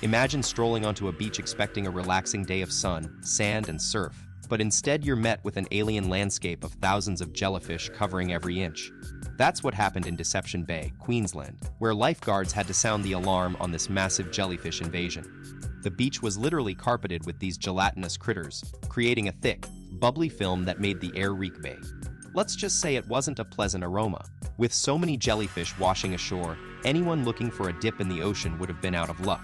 Imagine strolling onto a beach expecting a relaxing day of sun, sand, and surf, but instead you're met with an alien landscape of thousands of jellyfish covering every inch. That's what happened in Deception Bay, Queensland, where lifeguards had to sound the alarm on this massive jellyfish invasion. The beach was literally carpeted with these gelatinous critters, creating a thick, bubbly film that made the air reek bay. Let's just say it wasn't a pleasant aroma. With so many jellyfish washing ashore, anyone looking for a dip in the ocean would have been out of luck.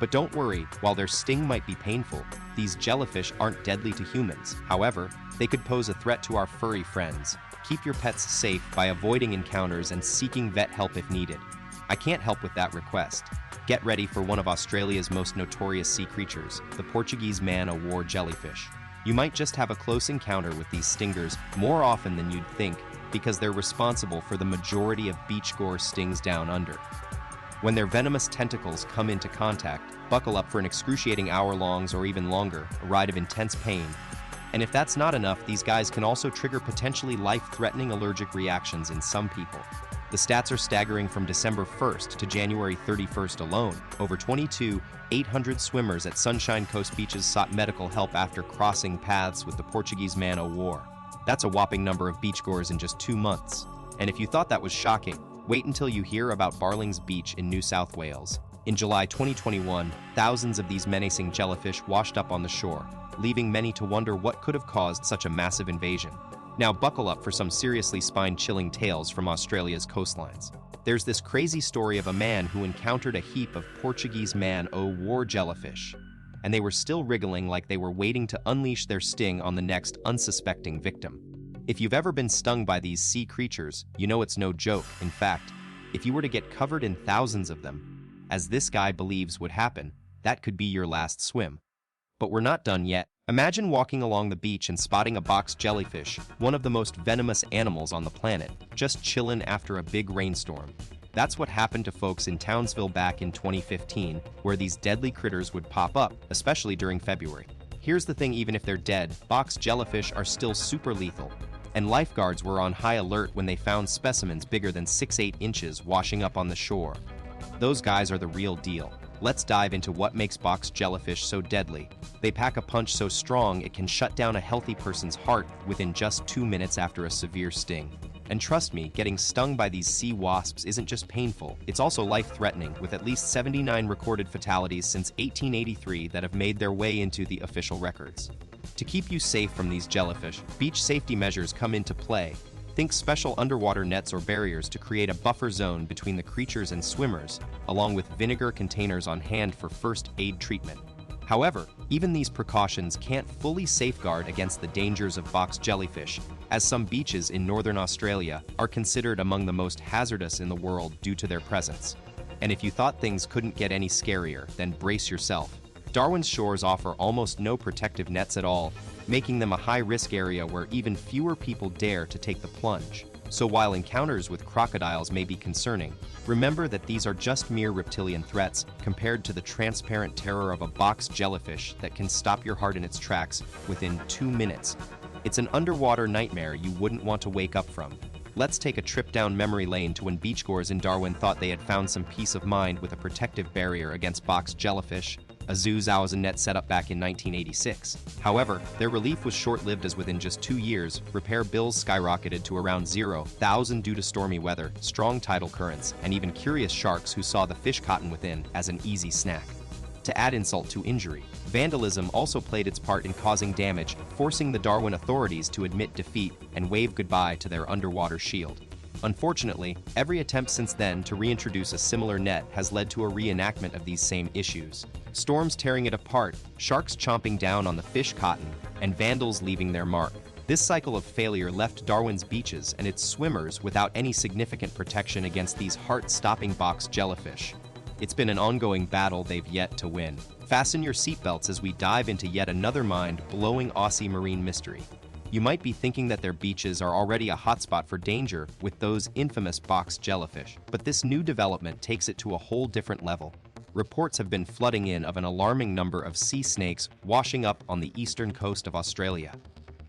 But don't worry, while their sting might be painful, these jellyfish aren't deadly to humans. However, they could pose a threat to our furry friends. Keep your pets safe by avoiding encounters and seeking vet help if needed. I can't help with that request. Get ready for one of Australia's most notorious sea creatures, the Portuguese man-o-war jellyfish. You might just have a close encounter with these stingers more often than you'd think, because they're responsible for the majority of beachgoer stings down under. When their venomous tentacles come into contact, buckle up for an excruciating hour-longs or even longer, a ride of intense pain. And if that's not enough, these guys can also trigger potentially life-threatening allergic reactions in some people. The stats are staggering. From December 1st to January 31st alone. Over 800 swimmers at Sunshine Coast beaches sought medical help after crossing paths with the Portuguese man-o-war. That's a whopping number of beachgoers in just 2 months. And if you thought that was shocking, wait until you hear about Barlings Beach in New South Wales. In July 2021, thousands of these menacing jellyfish washed up on the shore, leaving many to wonder what could have caused such a massive invasion. Now buckle up for some seriously spine-chilling tales from Australia's coastlines. There's this crazy story of a man who encountered a heap of Portuguese man-o-war jellyfish, and they were still wriggling like they were waiting to unleash their sting on the next unsuspecting victim. If you've ever been stung by these sea creatures, you know it's no joke. In fact, if you were to get covered in thousands of them, as this guy believes would happen, that could be your last swim. But we're not done yet. Imagine walking along the beach and spotting a box jellyfish, one of the most venomous animals on the planet, just chillin' after a big rainstorm. That's what happened to folks in Townsville back in 2015, where these deadly critters would pop up, especially during February. Here's the thing, even if they're dead, box jellyfish are still super lethal. And lifeguards were on high alert when they found specimens bigger than 6-8 inches washing up on the shore. Those guys are the real deal. Let's dive into what makes box jellyfish so deadly. They pack a punch so strong it can shut down a healthy person's heart within just 2 minutes after a severe sting. And trust me, getting stung by these sea wasps isn't just painful, it's also life-threatening, with at least 79 recorded fatalities since 1883 that have made their way into the official records. To keep you safe from these jellyfish, beach safety measures come into play. Think special underwater nets or barriers to create a buffer zone between the creatures and swimmers, along with vinegar containers on hand for first aid treatment. However, even these precautions can't fully safeguard against the dangers of box jellyfish, as some beaches in northern Australia are considered among the most hazardous in the world due to their presence. And if you thought things couldn't get any scarier, then brace yourself. Darwin's shores offer almost no protective nets at all, making them a high-risk area where even fewer people dare to take the plunge. So while encounters with crocodiles may be concerning, remember that these are just mere reptilian threats compared to the transparent terror of a box jellyfish that can stop your heart in its tracks within 2 minutes. It's an underwater nightmare you wouldn't want to wake up from. Let's take a trip down memory lane to when beachgoers in Darwin thought they had found some peace of mind with a protective barrier against box jellyfish, a zooxanthellae net set up back in 1986. However, their relief was short-lived, as within just 2 years, repair bills skyrocketed to around $0,000 due to stormy weather, strong tidal currents, and even curious sharks who saw the fish cotton within as an easy snack. To add insult to injury, vandalism also played its part in causing damage, forcing the Darwin authorities to admit defeat and wave goodbye to their underwater shield. Unfortunately, every attempt since then to reintroduce a similar net has led to a reenactment of these same issues. Storms tearing it apart, sharks chomping down on the fish cotton, and vandals leaving their mark. This cycle of failure left Darwin's beaches and its swimmers without any significant protection against these heart-stopping box jellyfish. It's been an ongoing battle they've yet to win. Fasten your seatbelts as we dive into yet another mind-blowing Aussie marine mystery. You might be thinking that their beaches are already a hotspot for danger with those infamous box jellyfish, but this new development takes it to a whole different level. Reports have been flooding in of an alarming number of sea snakes washing up on the eastern coast of Australia.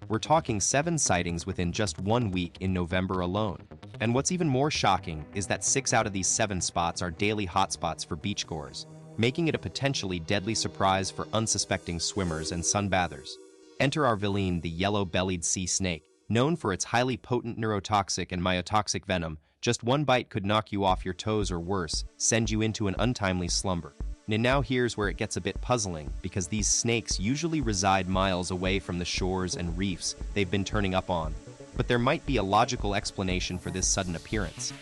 We're talking 7 sightings within just 1 week in November alone. And what's even more shocking is that 6 out of these 7 spots are daily hotspots for beachgoers. making it a potentially deadly surprise for unsuspecting swimmers and sunbathers. Enter our villain, the yellow-bellied sea snake. Known for its highly potent neurotoxic and myotoxic venom, just one bite could knock you off your toes or worse, send you into an untimely slumber. And now here's where it gets a bit puzzling, because these snakes usually reside miles away from the shores and reefs they've been turning up on. But there might be a logical explanation for this sudden appearance.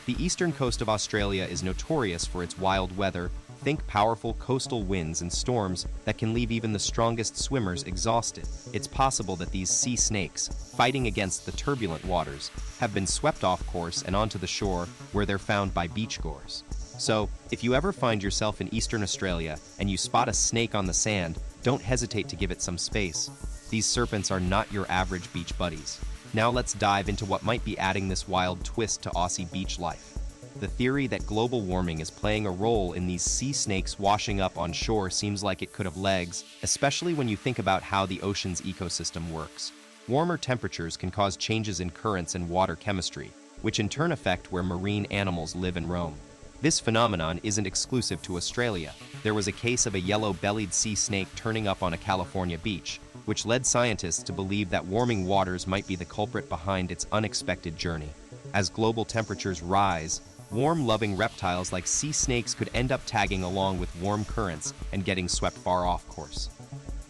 The eastern coast of Australia is notorious for its wild weather. Think powerful coastal winds and storms that can leave even the strongest swimmers exhausted. It's possible that these sea snakes, fighting against the turbulent waters, have been swept off course and onto the shore where they're found by beachgoers. So, if you ever find yourself in Eastern Australia and you spot a snake on the sand, don't hesitate to give it some space. These serpents are not your average beach buddies. Now let's dive into what might be adding this wild twist to Aussie beach life. The theory that global warming is playing a role in these sea snakes washing up on shore seems like it could have legs, especially when you think about how the ocean's ecosystem works. Warmer temperatures can cause changes in currents and water chemistry, which in turn affect where marine animals live and roam. This phenomenon isn't exclusive to Australia. There was a case of a yellow-bellied sea snake turning up on a California beach, which led scientists to believe that warming waters might be the culprit behind its unexpected journey. As global temperatures rise, warm-loving reptiles like sea snakes could end up tagging along with warm currents and getting swept far off course.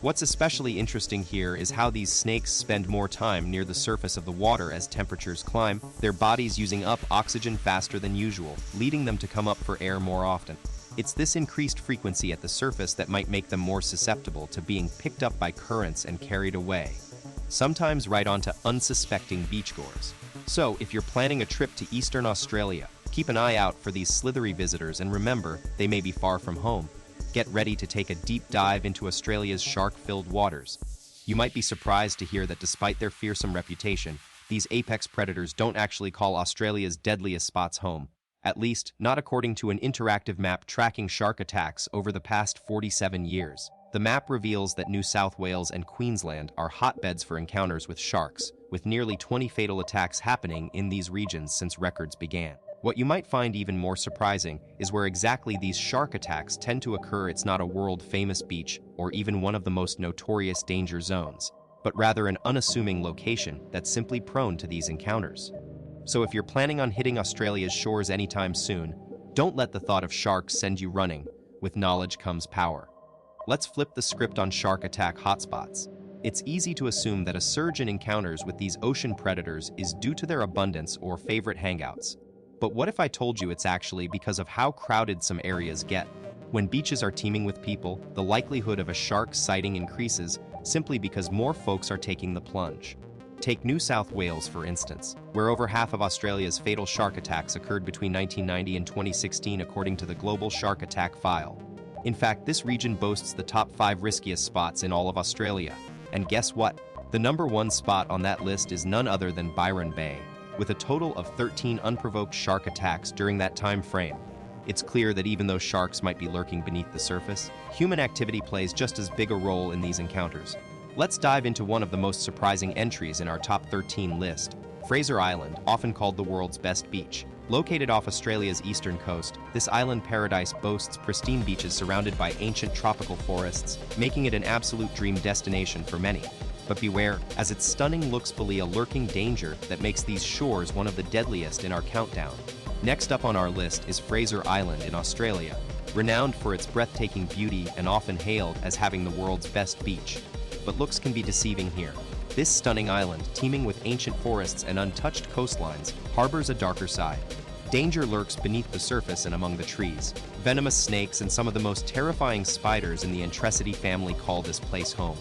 What's especially interesting here is how these snakes spend more time near the surface of the water as temperatures climb, their bodies using up oxygen faster than usual, leading them to come up for air more often. It's this increased frequency at the surface that might make them more susceptible to being picked up by currents and carried away, sometimes right onto unsuspecting beachgoers. So, if you're planning a trip to Eastern Australia, keep an eye out for these slithery visitors and remember, they may be far from home. Get ready to take a deep dive into Australia's shark-filled waters. You might be surprised to hear that despite their fearsome reputation, these apex predators don't actually call Australia's deadliest spots home. At least, not according to an interactive map tracking shark attacks over the past 47 years. The map reveals that New South Wales and Queensland are hotbeds for encounters with sharks, with nearly 20 fatal attacks happening in these regions since records began. What you might find even more surprising is where exactly these shark attacks tend to occur. It's not a world-famous beach or even one of the most notorious danger zones, but rather an unassuming location that's simply prone to these encounters. So if you're planning on hitting Australia's shores anytime soon, don't let the thought of sharks send you running. With knowledge comes power. Let's flip the script on shark attack hotspots. It's easy to assume that a surge in encounters with these ocean predators is due to their abundance or favorite hangouts. But what if I told you it's actually because of how crowded some areas get? When beaches are teeming with people, the likelihood of a shark sighting increases simply because more folks are taking the plunge. Take New South Wales, for instance, where over half of Australia's fatal shark attacks occurred between 1990 and 2016 according to the Global Shark Attack File. In fact, this region boasts the top 5 riskiest spots in all of Australia. And guess what? The number 1 spot on that list is none other than Byron Bay, with a total of 13 unprovoked shark attacks during that time frame. It's clear that even though sharks might be lurking beneath the surface, human activity plays just as big a role in these encounters. Let's dive into one of the most surprising entries in our top 13 list, Fraser Island, often called the world's best beach. Located off Australia's eastern coast, this island paradise boasts pristine beaches surrounded by ancient tropical forests, making it an absolute dream destination for many. But beware, as its stunning looks belie a lurking danger that makes these shores one of the deadliest in our countdown. Next up on our list is Fraser Island in Australia, renowned for its breathtaking beauty and often hailed as having the world's best beach. But looks can be deceiving here. This stunning island, teeming with ancient forests and untouched coastlines, harbors a darker side. Danger lurks beneath the surface and among the trees. Venomous snakes and some of the most terrifying spiders in the Entrecidae family call this place home.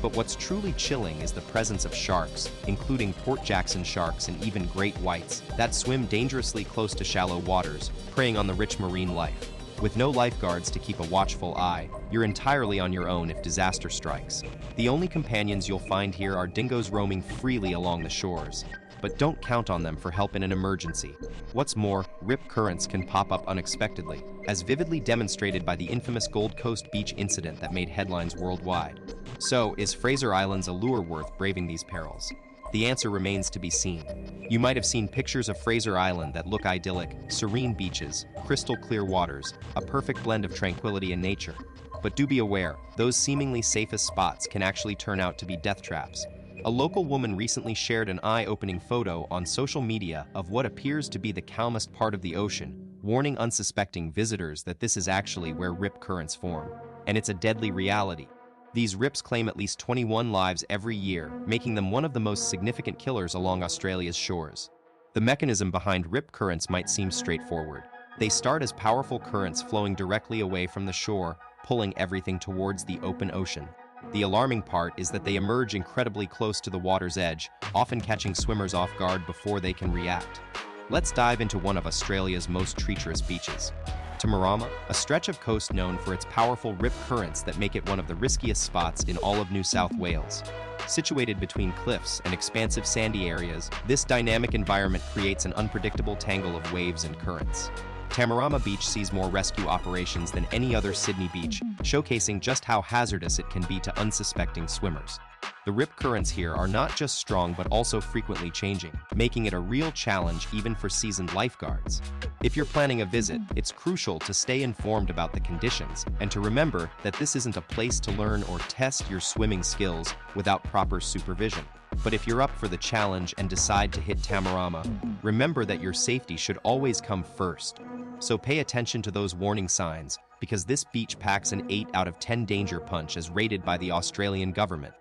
But what's truly chilling is the presence of sharks, including Port Jackson sharks and even great whites, that swim dangerously close to shallow waters, preying on the rich marine life. With no lifeguards to keep a watchful eye, you're entirely on your own if disaster strikes. The only companions you'll find here are dingoes roaming freely along the shores. But don't count on them for help in an emergency. What's more, rip currents can pop up unexpectedly, as vividly demonstrated by the infamous Gold Coast beach incident that made headlines worldwide. So, is Fraser Island's allure worth braving these perils? The answer remains to be seen. You might have seen pictures of Fraser Island that look idyllic, serene beaches, crystal clear waters, a perfect blend of tranquility and nature. But do be aware, those seemingly safest spots can actually turn out to be death traps. A local woman recently shared an eye-opening photo on social media of what appears to be the calmest part of the ocean, warning unsuspecting visitors that this is actually where rip currents form. And it's a deadly reality. These rips claim at least 21 lives every year, making them one of the most significant killers along Australia's shores. The mechanism behind rip currents might seem straightforward. They start as powerful currents flowing directly away from the shore, pulling everything towards the open ocean. The alarming part is that they emerge incredibly close to the water's edge, often catching swimmers off guard before they can react. Let's dive into one of Australia's most treacherous beaches. Tamarama, a stretch of coast known for its powerful rip currents that make it one of the riskiest spots in all of New South Wales. Situated between cliffs and expansive sandy areas, this dynamic environment creates an unpredictable tangle of waves and currents. Tamarama Beach sees more rescue operations than any other Sydney beach, showcasing just how hazardous it can be to unsuspecting swimmers. The rip currents here are not just strong but also frequently changing, making it a real challenge even for seasoned lifeguards. If you're planning a visit, it's crucial to stay informed about the conditions and to remember that this isn't a place to learn or test your swimming skills without proper supervision. But if you're up for the challenge and decide to hit Tamarama, remember that your safety should always come first. So pay attention to those warning signs, because this beach packs an 8 out of 10 danger punch as rated by the Australian government.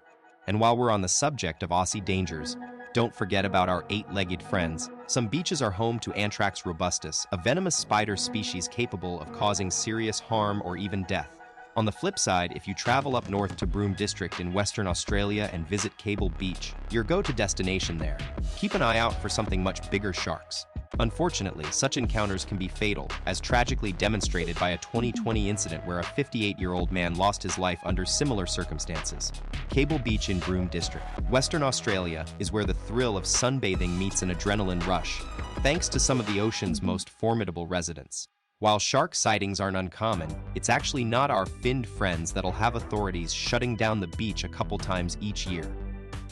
And while we're on the subject of Aussie dangers, don't forget about our 8-legged friends. Some beaches are home to Anthrax robustus, a venomous spider species capable of causing serious harm or even death. On the flip side, if you travel up north to Broome District in Western Australia and visit Cable Beach, your go-to destination there, keep an eye out for something much bigger sharks. Unfortunately, such encounters can be fatal, as tragically demonstrated by a 2020 incident where a 58-year-old man lost his life under similar circumstances. Cable Beach in Broome District, Western Australia, is where the thrill of sunbathing meets an adrenaline rush, thanks to some of the ocean's most formidable residents. While shark sightings aren't uncommon, it's actually not our finned friends that'll have authorities shutting down the beach a couple times each year.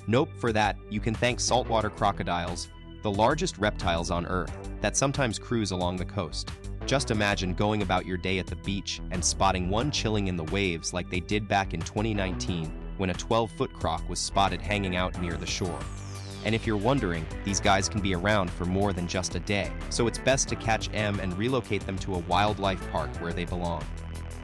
Nope, for that, you can thank saltwater crocodiles, the largest reptiles on Earth, that sometimes cruise along the coast. Just imagine going about your day at the beach and spotting one chilling in the waves like they did back in 2019 when a 12-foot croc was spotted hanging out near the shore. And if you're wondering, these guys can be around for more than just a day, so it's best to catch them and relocate them to a wildlife park where they belong.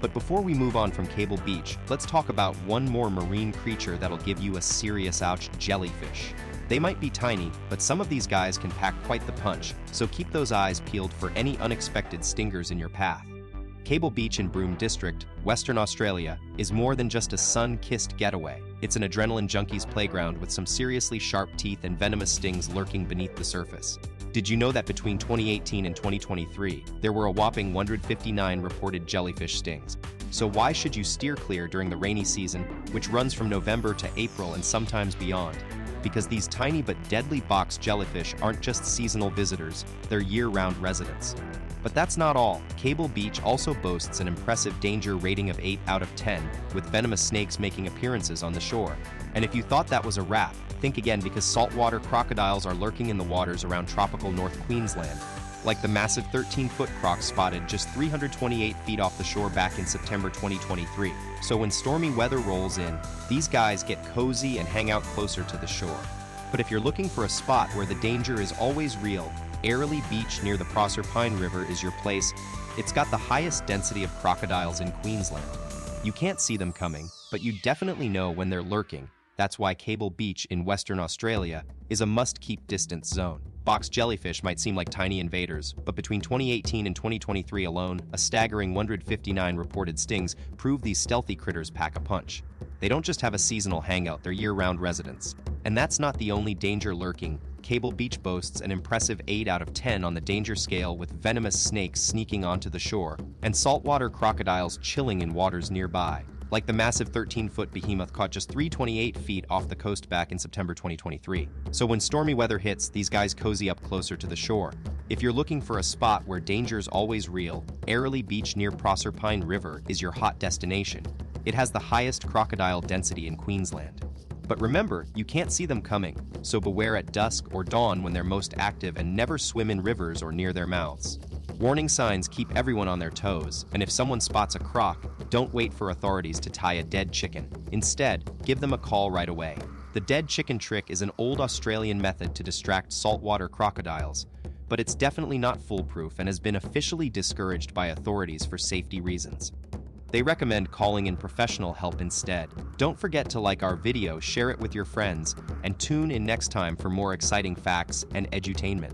But before we move on from Cable Beach, let's talk about one more marine creature that'll give you a serious ouch: jellyfish. They might be tiny, but some of these guys can pack quite the punch, so keep those eyes peeled for any unexpected stingers in your path. Cable Beach in Broome District, Western Australia, is more than just a sun-kissed getaway. It's an adrenaline junkie's playground with some seriously sharp teeth and venomous stings lurking beneath the surface. Did you know that between 2018 and 2023, there were a whopping 159 reported jellyfish stings? So why should you steer clear during the rainy season, which runs from November to April and sometimes beyond? Because these tiny but deadly box jellyfish aren't just seasonal visitors, they're year-round residents. But that's not all. Cable Beach also boasts an impressive danger rating of 8 out of 10, with venomous snakes making appearances on the shore. And if you thought that was a wrap, think again, because saltwater crocodiles are lurking in the waters around tropical North Queensland, like the massive 13-foot croc spotted just 328 feet off the shore back in September 2023. So when stormy weather rolls in, these guys get cozy and hang out closer to the shore. But if you're looking for a spot where the danger is always real, Airlie Beach near the Proserpine River is your place. It's got the highest density of crocodiles in Queensland. You can't see them coming, but you definitely know when they're lurking. That's why Cable Beach in Western Australia is a must-keep distance zone. Box jellyfish might seem like tiny invaders, but between 2018 and 2023 alone, a staggering 159 reported stings prove these stealthy critters pack a punch. They don't just have a seasonal hangout, they're year-round residents. And that's not the only danger lurking. Cable Beach boasts an impressive 8 out of 10 on the danger scale, with venomous snakes sneaking onto the shore and saltwater crocodiles chilling in waters nearby, like the massive 13-foot behemoth caught just 328 feet off the coast back in September 2023. So when stormy weather hits, these guys cozy up closer to the shore. If you're looking for a spot where danger's always real, Airlie Beach near Proserpine River is your hot destination. It has the highest crocodile density in Queensland. But remember, you can't see them coming, so beware at dusk or dawn when they're most active and never swim in rivers or near their mouths. Warning signs keep everyone on their toes, and if someone spots a croc, don't wait for authorities to tie a dead chicken. Instead, give them a call right away. The dead chicken trick is an old Australian method to distract saltwater crocodiles, but it's definitely not foolproof and has been officially discouraged by authorities for safety reasons. They recommend calling in professional help instead. Don't forget to like our video, share it with your friends, and tune in next time for more exciting facts and edutainment.